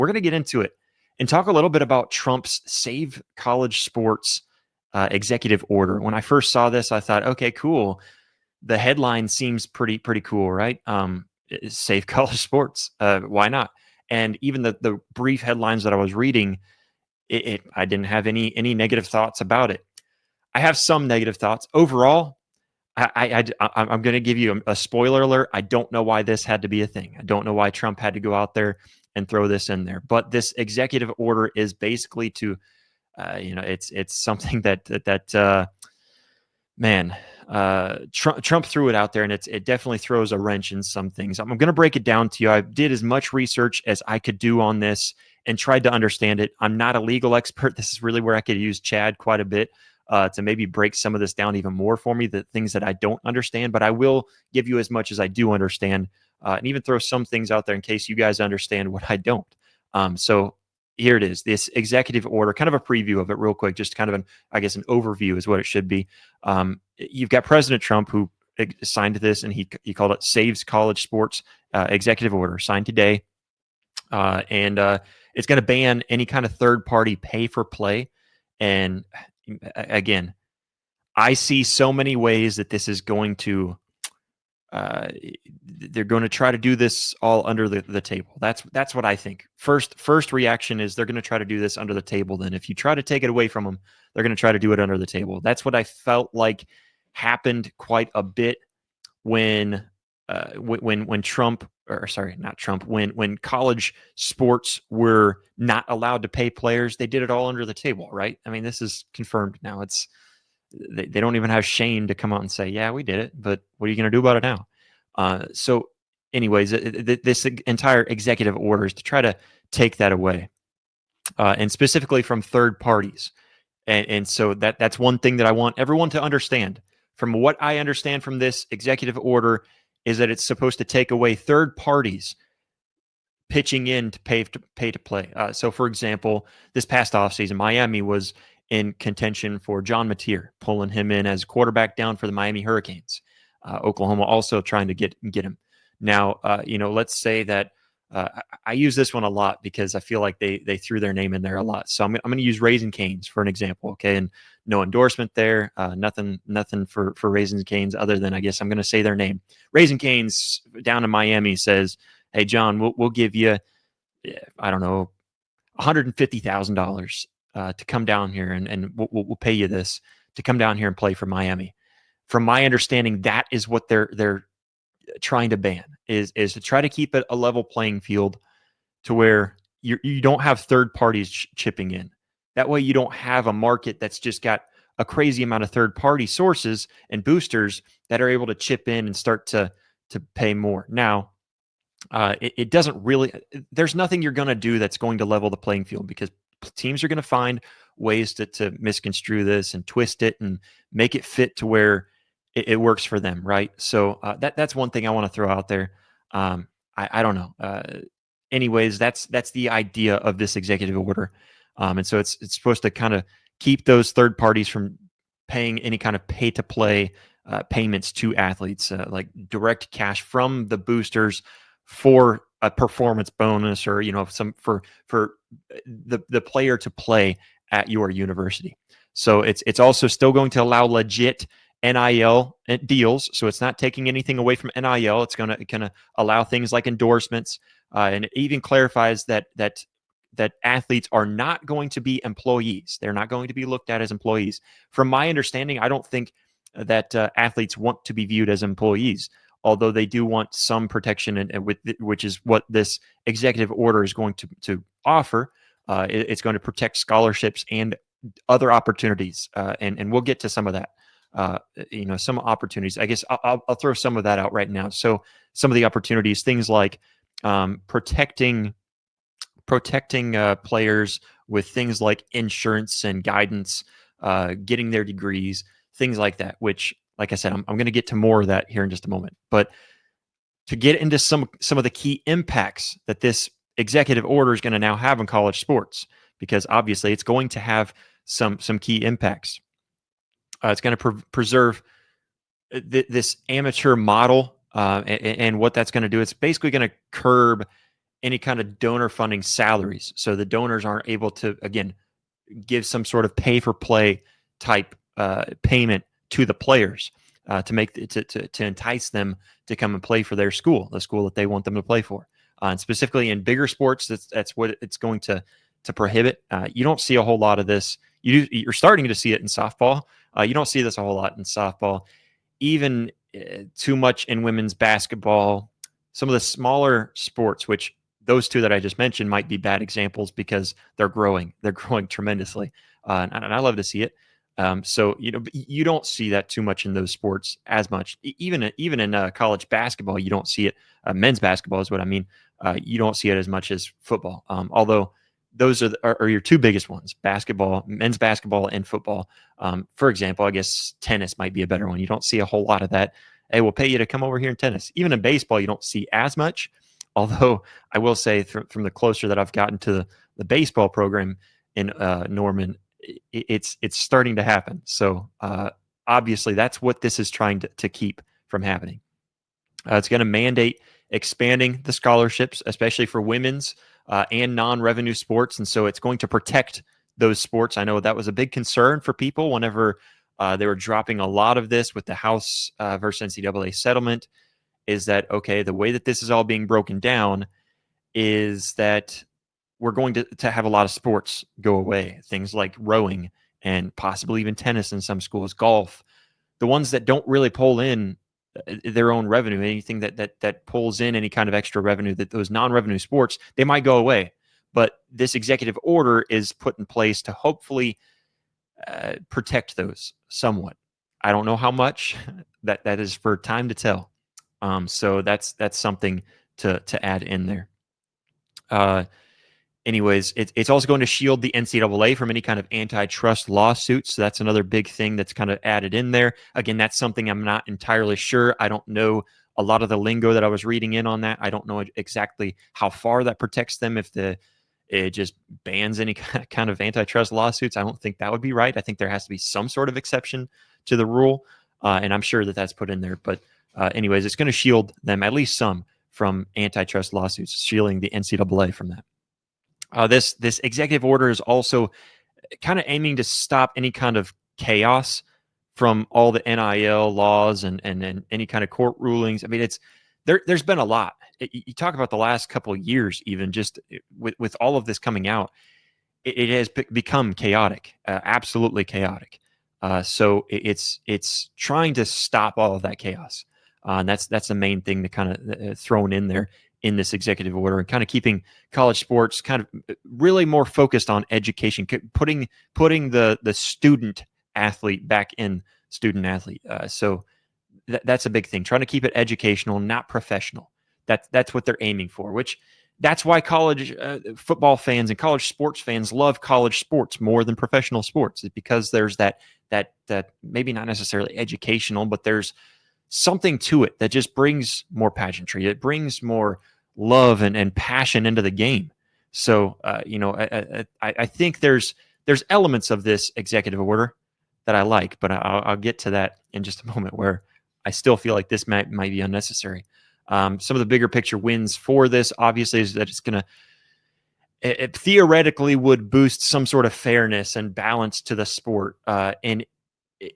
We're going to get into it and talk a little bit about Trump's Save College Sports executive order. When I first saw this, I thought, okay, cool. The headline seems pretty cool, right? Save college sports. Why not? And even the brief headlines that I was reading, I didn't have any negative thoughts about it. I have some negative thoughts. Overall, I'm going to give you a spoiler alert. I don't know why this had to be a thing. I don't know why Trump had to go out there and throw this in there. But this executive order is basically to, it's something that Trump threw it out there, and it definitely throws a wrench in some things. I'm going to break it down to you. I did as much research as I could do on this and tried to understand it. I'm not a legal expert. This is really where I could use Chad quite a bit to maybe break some of this down even more for me, the things that I don't understand, but I will give you as much as I do understand, and even throw some things out there in case you guys understand what I don't. So here it is, this executive order, kind of a preview of it real quick, just kind of an overview is what it should be. You've got President Trump who signed this, and he called it Saves College Sports executive order, signed today. And it's going to ban any kind of third-party pay-for-play. And again, I see so many ways that this is going to, they're going to try to do this all under the table. That's what I think. First reaction is they're going to try to do this under the table. Then if you try to take it away from them, they're going to try to do it under the table. That's what I felt like happened quite a bit when Trump, or sorry, not Trump, when college sports were not allowed to pay players, they did it all under the table, right? I mean, this is confirmed now. They don't even have shame to come out and say, yeah, we did it, but what are you going to do about it now? So anyways, this entire executive order is to try to take that away, and specifically from third parties. And so that's one thing that I want everyone to understand. From what I understand from this executive order is that it's supposed to take away third parties pitching in to pay to play. So, for example, this past offseason, Miami was in contention for John Mateer, pulling him in as quarterback down for the Miami Hurricanes. Oklahoma also trying to get him. Now, let's say that I use this one a lot because I feel like they threw their name in there a lot. So I'm going to use Raising Cane's for an example, okay? And no endorsement there, nothing for Raising Cane's other than I guess I'm going to say their name. Raising Cane's down in Miami says, "Hey John, we'll give you, I don't know, $150,000 to come down here, and we'll pay you this to come down here and play for Miami." From my understanding, that is what they're trying to ban, is to try to keep it a level playing field to where you don't have third parties chipping in. That way you don't have a market that's just got a crazy amount of third party sources and boosters that are able to chip in and start to pay more. Now, it doesn't really, there's nothing you're going to do that's going to level the playing field, because teams are going to find ways to misconstrue this and twist it and make it fit to where it works for them, right? So that's one thing I want to throw out there. I don't know. Anyways, that's the idea of this executive order, and so it's supposed to kind of keep those third parties from paying any kind of pay to play payments to athletes, like direct cash from the boosters for a performance bonus, or some for the player to play at your university. So it's also still going to allow legit NIL deals. So it's not taking anything away from NIL. It's going to allow things like endorsements, and it even clarifies that athletes are not going to be employees. They're not going to be looked at as employees. From my understanding, I don't think that athletes want to be viewed as employees, although they do want some protection, and which is what this executive order is going to offer. It's going to protect scholarships and other opportunities, and we'll get to some of that. Some opportunities. I guess I'll throw some of that out right now. So some of the opportunities, things like protecting players with things like insurance and guidance, getting their degrees, things like that, which, like I said, I'm going to get to more of that here in just a moment. But to get into some of the key impacts that this executive order is going to now have in college sports, because obviously it's going to have some key impacts. It's going to preserve this amateur model, and what that's going to do, it's basically going to curb any kind of donor funding salaries. So the donors aren't able to, again, give some sort of pay for play type payment to the players to make to entice them to come and play for their school, the school that they want them to play for. And specifically in bigger sports, that's what it's going to prohibit. You don't see a whole lot of this. You're starting to see it in softball. You don't see this a whole lot in softball, even too much in women's basketball. Some of the smaller sports, which those two that I just mentioned might be bad examples because they're growing. They're growing tremendously, and I love to see it. So you don't see that too much in those sports as much. Even in college basketball, you don't see it. Men's basketball is what I mean. You don't see it as much as football. Although those are your two biggest ones: basketball, men's basketball, and football. For example, I guess tennis might be a better one. You don't see a whole lot of that. Hey, we'll pay you to come over here in tennis. Even in baseball, you don't see as much. Although I will say from the closer that I've gotten to the baseball program in Norman, it's starting to happen. So obviously that's what this is trying to keep from happening. It's going to mandate expanding the scholarships, especially for women's and non-revenue sports. And so it's going to protect those sports. I know that was a big concern for people whenever they were dropping a lot of this with the House versus NCAA settlement. Is that, okay, the way that this is all being broken down is that we're going to have a lot of sports go away. Things like rowing and possibly even tennis in some schools, golf, the ones that don't really pull in their own revenue, anything that pulls in any kind of extra revenue, that those non-revenue sports, they might go away. But this executive order is put in place to hopefully protect those somewhat. I don't know how much. That is for time to tell. So that's something to add in there. Anyways, it's also going to shield the NCAA from any kind of antitrust lawsuits. So that's another big thing that's kind of added in there. Again, that's something I'm not entirely sure. I don't know a lot of the lingo that I was reading in on that. I don't know exactly how far that protects them. If it just bans any kind of antitrust lawsuits, I don't think that would be right. I think there has to be some sort of exception to the rule, and I'm sure that that's put in there. But anyways, it's going to shield them, at least some, from antitrust lawsuits, shielding the NCAA from that. This executive order is also kind of aiming to stop any kind of chaos from all the NIL laws and any kind of court rulings. I mean, there's been a lot. You talk about the last couple of years, even just with all of this coming out, it has become chaotic, absolutely chaotic. So it's trying to stop all of that chaos. And that's the main thing that kind of thrown in there in this executive order, and kind of keeping college sports kind of really more focused on education, putting the student athlete back in student athlete. So that's a big thing, trying to keep it educational, not professional. That's what they're aiming for, which that's why college football fans and college sports fans love college sports more than professional sports. It's because there's that maybe not necessarily educational, but there's something to it that just brings more pageantry. It brings more love and passion into the game. So, I think there's elements of this executive order that I like, but I'll get to that in just a moment, where I still feel like this might be unnecessary. Some of the bigger picture wins for this, obviously, is that it's going to, it theoretically would boost some sort of fairness and balance to the sport. And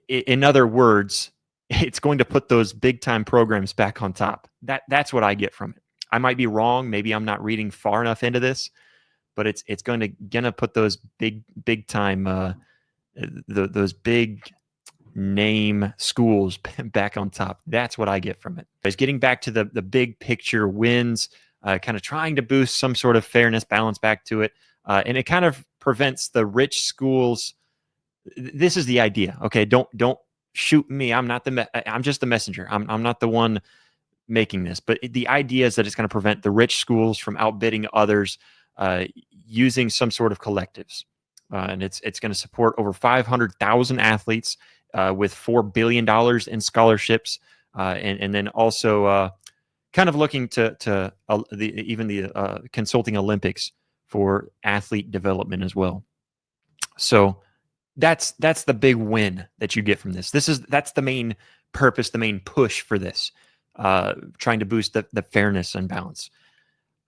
in other words, it's going to put those big time programs back on top. That's what I get from it. I might be wrong. Maybe I'm not reading far enough into this, but it's going to put those big time those big name schools back on top. That's what I get from it. It's getting back to the big picture wins, kind of trying to boost some sort of fairness, balance back to it, and it kind of prevents the rich schools. This is the idea. Okay, don't shoot me. I'm just the messenger. I'm not the one making this. But the idea is that it's going to prevent the rich schools from outbidding others using some sort of collectives. And it's going to support over 500,000 athletes with $4 billion in scholarships. And then also kind of looking to the consulting Olympics for athlete development as well. So that's the big win that you get from this. That's the main purpose, the main push for this, trying to boost the fairness and balance.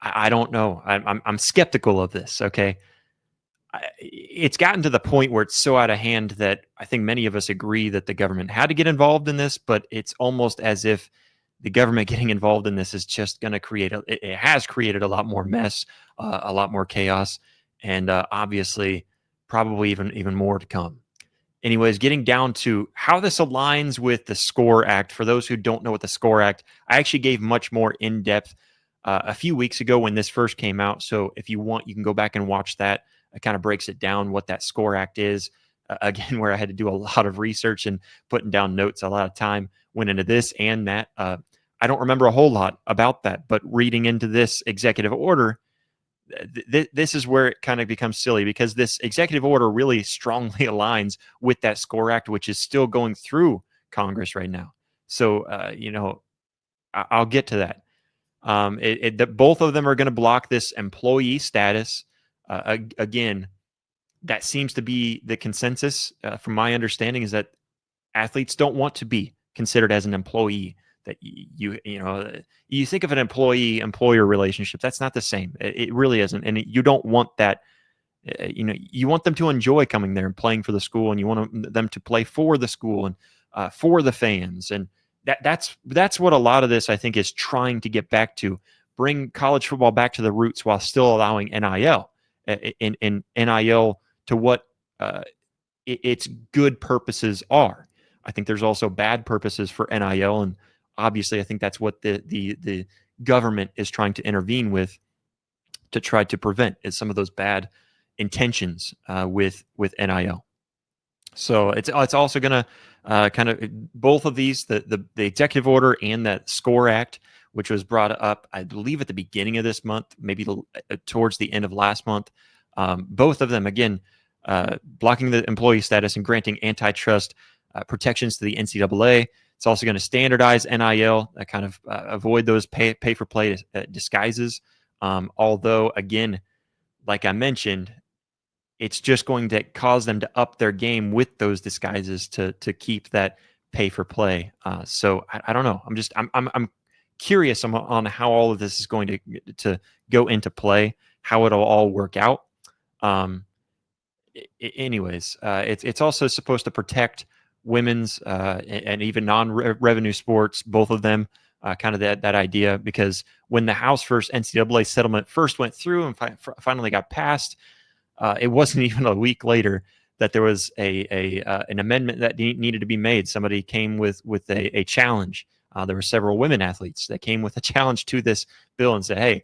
I don't know. I'm skeptical of this. Okay, it's gotten to the point where it's so out of hand that I think many of us agree that the government had to get involved in this, but it's almost as if the government getting involved in this is just going to create it has created a lot more mess, a lot more chaos, and obviously probably even more to come. Anyways, getting down to how this aligns with the SCORE Act. For those who don't know what the SCORE Act, I actually gave much more in depth a few weeks ago when this first came out. So if you want, you can go back and watch that. It kind of breaks it down what that SCORE Act is. Again, where I had to do a lot of research and putting down notes, a lot of time went into this and that. I don't remember a whole lot about that, but reading into this executive order, this is where it kind of becomes silly because this executive order really strongly aligns with that SCORE Act, which is still going through Congress right now. So, I'll get to that. Both of them are going to block this employee status. Again, that seems to be the consensus from my understanding is that athletes don't want to be considered as an employee. That you think of an employee-employer relationship. That's not the same. It really isn't, and you don't want that. You want them to enjoy coming there and playing for the school, and you want them to play for the school and for the fans, and that's what a lot of this I think is trying to get back to, bring college football back to the roots while still allowing NIL in NIL to what its good purposes are. I think there's also bad purposes for NIL, and obviously I think that's what the government is trying to intervene with to try to prevent is some of those bad intentions with NIL. So it's also going to kind of both of these, the executive order and that SCORE Act, which was brought up, I believe, at the beginning of this month, maybe towards the end of last month. Both of them, again, blocking the employee status and granting antitrust protections to the NCAA. It's also going to standardize NIL, kind of avoid those pay-for-play disguises. Although, again, like I mentioned, it's just going to cause them to up their game with those disguises to keep that pay-for-play. So I don't know. I'm curious on how all of this is going to go into play, how it'll all work out. It's also supposed to protect women's and even non-revenue sports, both of them, kind of that idea, because when the House first NCAA settlement first went through and finally got passed, it wasn't even a week later that there was an amendment that needed to be made. Somebody came with a challenge. There were several women athletes that came with a challenge to this bill and said, hey,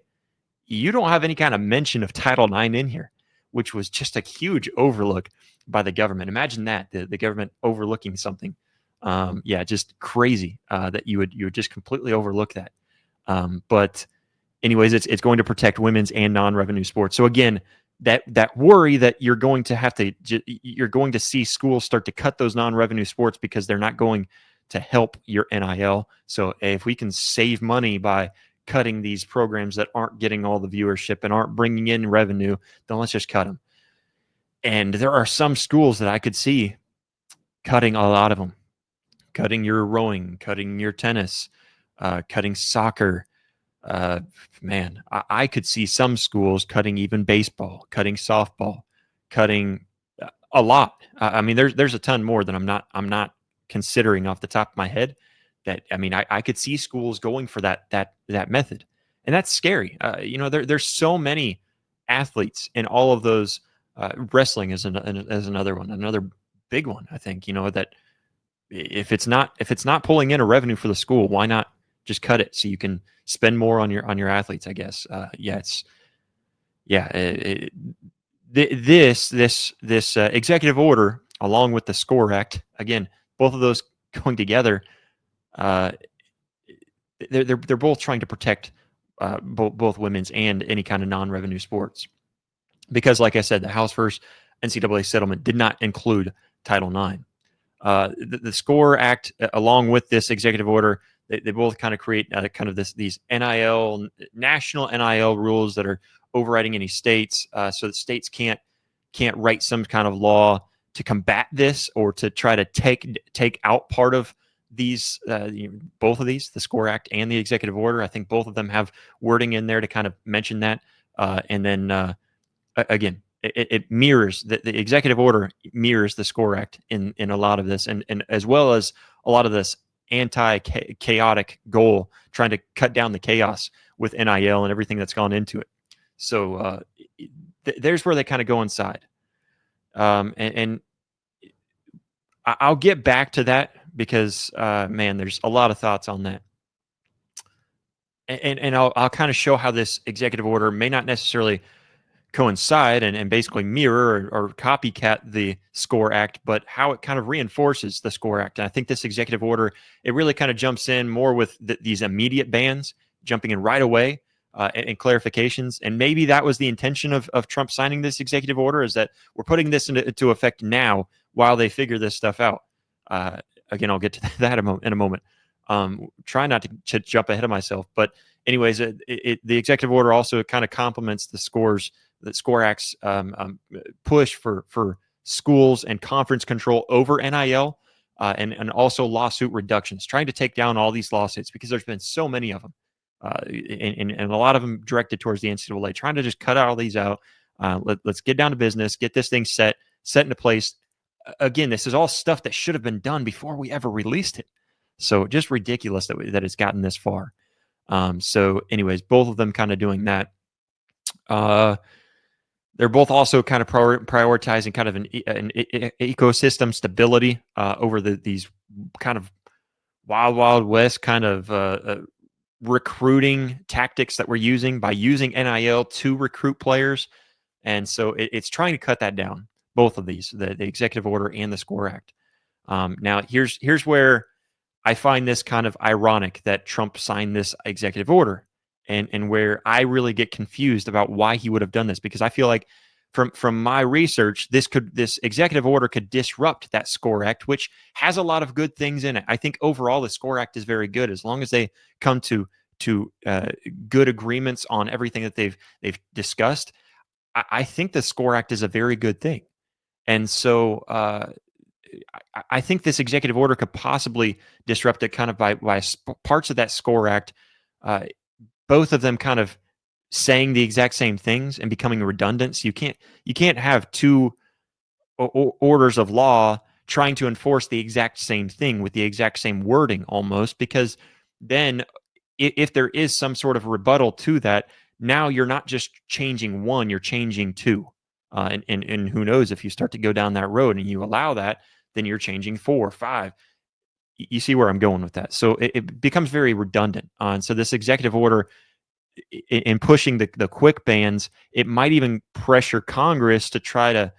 you don't have any kind of mention of Title IX in here, which was just a huge overlook by the government. Imagine that, the government overlooking something. Just crazy that you would just completely overlook that. But anyways, it's going to protect women's and non-revenue sports. So again, that worry that you're going to see schools start to cut those non-revenue sports because they're not going to help your NIL. So if we can save money by cutting these programs that aren't getting all the viewership and aren't bringing in revenue, then let's just cut them. And there are some schools that I could see cutting a lot of them, cutting your rowing, cutting your tennis, cutting soccer. I could see some schools cutting even baseball, cutting softball, cutting a lot. I mean, there's a ton more that I'm not considering off the top of my head. That I could see schools going for that method, and that's scary. There's so many athletes in all of those. Wrestling is another one, another big one. I think that if it's not pulling in a revenue for the school, why not just cut it so you can spend more on your athletes? I guess. This executive order, along with the SCORE Act, again, both of those going together, they're both trying to protect both women's and any kind of non-revenue sports. Because, like I said, the House first NCAA settlement did not include Title IX. The SCORE Act, along with this executive order, they both kind of create these national NIL rules that are overriding any states, so that states can't write some kind of law to combat this or to try to take out part of these, both of these, the SCORE Act and the executive order. I think both of them have wording in there to kind of mention that. And then again, it mirrors the executive order mirrors the SCORE Act in a lot of this, and as well as a lot of this anti-chaotic goal, trying to cut down the chaos with NIL and everything that's gone into it. So there's where they kind of go inside. And I'll get back to that because, man, there's a lot of thoughts on that. And I'll kind of show how this executive order may not necessarily coincide and basically mirror or copycat the SCORE Act, but how it kind of reinforces the SCORE Act. And I think this executive order, it really kind of jumps in more with these immediate bans, jumping in right away, and clarifications. And maybe that was the intention of Trump signing this executive order, is that we're putting this into effect now while they figure this stuff out. Again, I'll get to that in a moment. Try not to jump ahead of myself. But anyways, the executive order also kind of complements the SCORE Act's push for schools and conference control over NIL, and also lawsuit reductions, trying to take down all these lawsuits because there's been so many of them. And a lot of them directed towards the NCAA, trying to just cut all these out. Let's get down to business, get this thing set into place. Again, this is all stuff that should have been done before we ever released it. So just ridiculous that it's gotten this far. So anyways, both of them kind of doing that. They're both also kind of prioritizing kind of an ecosystem stability over these kind of wild west kind of recruiting tactics that we're using by using NIL to recruit players. And so it's trying to cut that down, both of these, the executive order and the SCORE Act. Now, here's where I find this kind of ironic that Trump signed this executive order, and where I really get confused about why he would have done this, because I feel like from my research, this executive order could disrupt that SCORE Act, which has a lot of good things in it. I think overall the SCORE Act is very good as long as they come to good agreements on everything that they've discussed. I think the SCORE Act is a very good thing, and so I think this executive order could possibly disrupt it kind of by parts of that SCORE Act. Both of them kind of saying the exact same things and becoming redundant. So you can't have two orders of law trying to enforce the exact same thing with the exact same wording almost, because then if there is some sort of rebuttal to that, now you're not just changing one, you're changing two. And who knows, if you start to go down that road and you allow that, then you're changing 4 or 5. You see where I'm going with that. So it becomes very redundant. And so this executive order, in pushing the quick bans, it might even pressure Congress to try to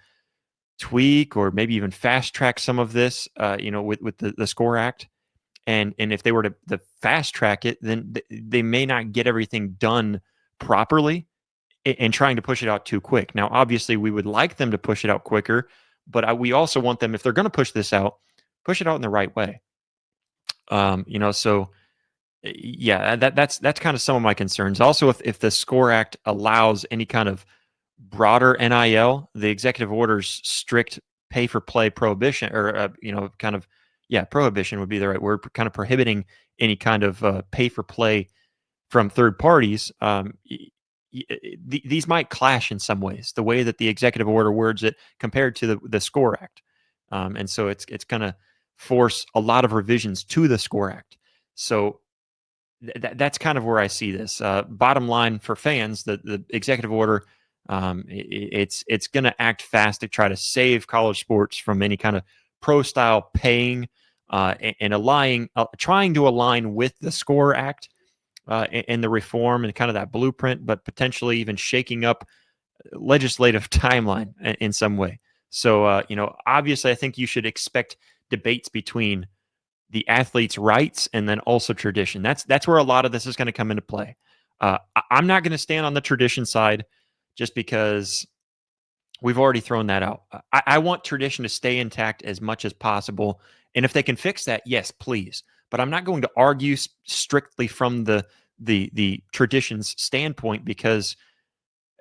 tweak or maybe even fast track some of this, with the SCORE Act. And if they were to fast track it, then they may not get everything done properly and trying to push it out too quick. Now, obviously, we would like them to push it out quicker, but we also want them, if they're going to push this out, push it out in the right way. So yeah, that's kind of some of my concerns. Also, if the SCORE Act allows any kind of broader NIL, the executive order's strict pay for play prohibition, or prohibition would be the right word, kind of prohibiting any kind of pay for play from third parties. These might clash in some ways, the way that the executive order words it compared to the SCORE Act. And so it's going to force a lot of revisions to the SCORE Act. So that's kind of where I see this. Bottom line for fans, the executive order, it's going to act fast to try to save college sports from any kind of pro-style paying and trying to align with the SCORE Act and the reform and kind of that blueprint, but potentially even shaking up legislative timeline in some way. So, obviously, I think you should expect debates between the athletes' rights and then also tradition. That's where a lot of this is going to come into play. I'm not going to stand on the tradition side just because we've already thrown that out. I want tradition to stay intact as much as possible. And if they can fix that, yes, please. But I'm not going to argue strictly from the tradition's standpoint, because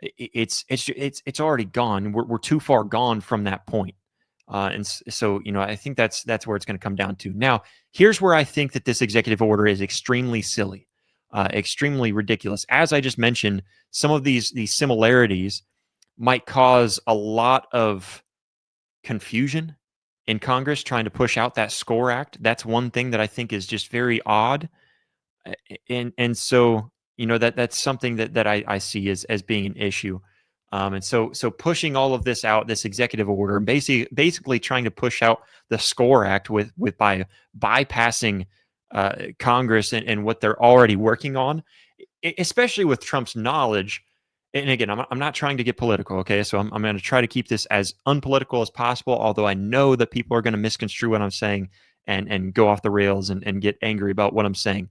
it's already gone. We're too far gone from that point. So, I think that's where it's going to come down to. Now, here's where I think that this executive order is extremely silly, extremely ridiculous. As I just mentioned, some of these similarities might cause a lot of confusion in Congress trying to push out that SCORE Act. That's one thing that I think is just very odd. And so that's something that I see as being an issue. And so pushing all of this out, this executive order, basically trying to push out the SCORE Act by bypassing Congress and what they're already working on, especially with Trump's knowledge. And again, I'm not trying to get political, okay? So I'm going to try to keep this as unpolitical as possible, although I know that people are going to misconstrue what I'm saying and go off the rails and get angry about what I'm saying.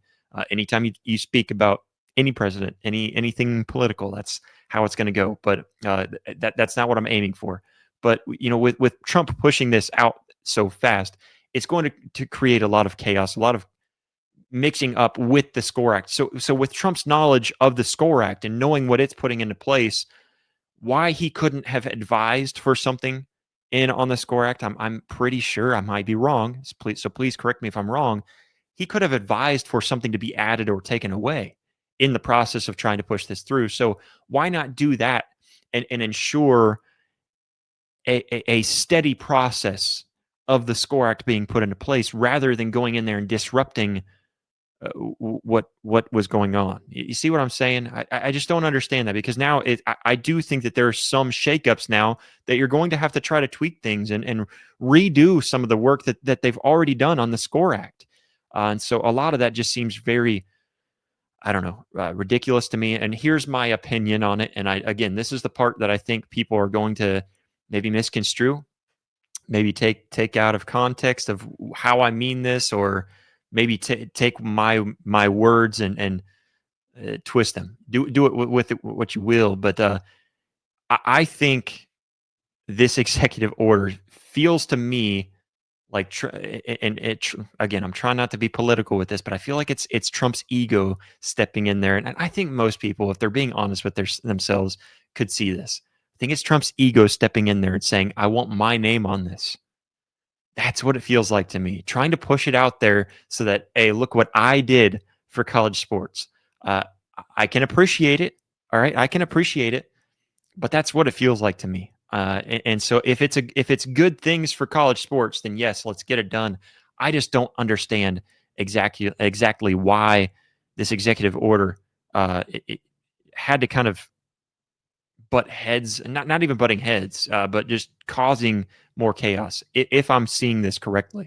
Anytime you speak about any president, anything political, that's how it's going to go. But that's not what I'm aiming for. But with Trump pushing this out so fast, it's going to create a lot of chaos, a lot of mixing up with the SCORE Act. So with Trump's knowledge of the SCORE Act and knowing what it's putting into place, why he couldn't have advised for something in on the SCORE Act, I'm pretty sure. I might be wrong. So please correct me if I'm wrong. He could have advised for something to be added or taken away in the process of trying to push this through. So why not do that and ensure a steady process of the SCORE Act being put into place rather than going in there and disrupting what was going on. You see what I'm saying? I just don't understand that, because now I do think that there are some shakeups now that you're going to have to try to tweak things and redo some of the work that they've already done on the SCORE Act. And so a lot of that just seems very, I don't know, ridiculous to me. And here's my opinion on it. And again, this is the part that I think people are going to maybe misconstrue, maybe take out of context of how I mean this, or maybe take my words and twist them. Do it with it what you will. But I think this executive order feels to me like, again, I'm trying not to be political with this, but I feel like it's Trump's ego stepping in there, and I think most people, if they're being honest with themselves, could see this. I think it's Trump's ego stepping in there and saying, "I want my name on this." That's what it feels like to me. Trying to push it out there so that, hey, look what I did for college sports. Uh, I can appreciate it. All right, I can appreciate it, but that's what it feels like to me. And so if it's good things for college sports, then yes, let's get it done. I just don't understand exactly why this executive order it had to kind of butt heads, not even butting heads, but just causing more chaos. If I'm seeing this correctly.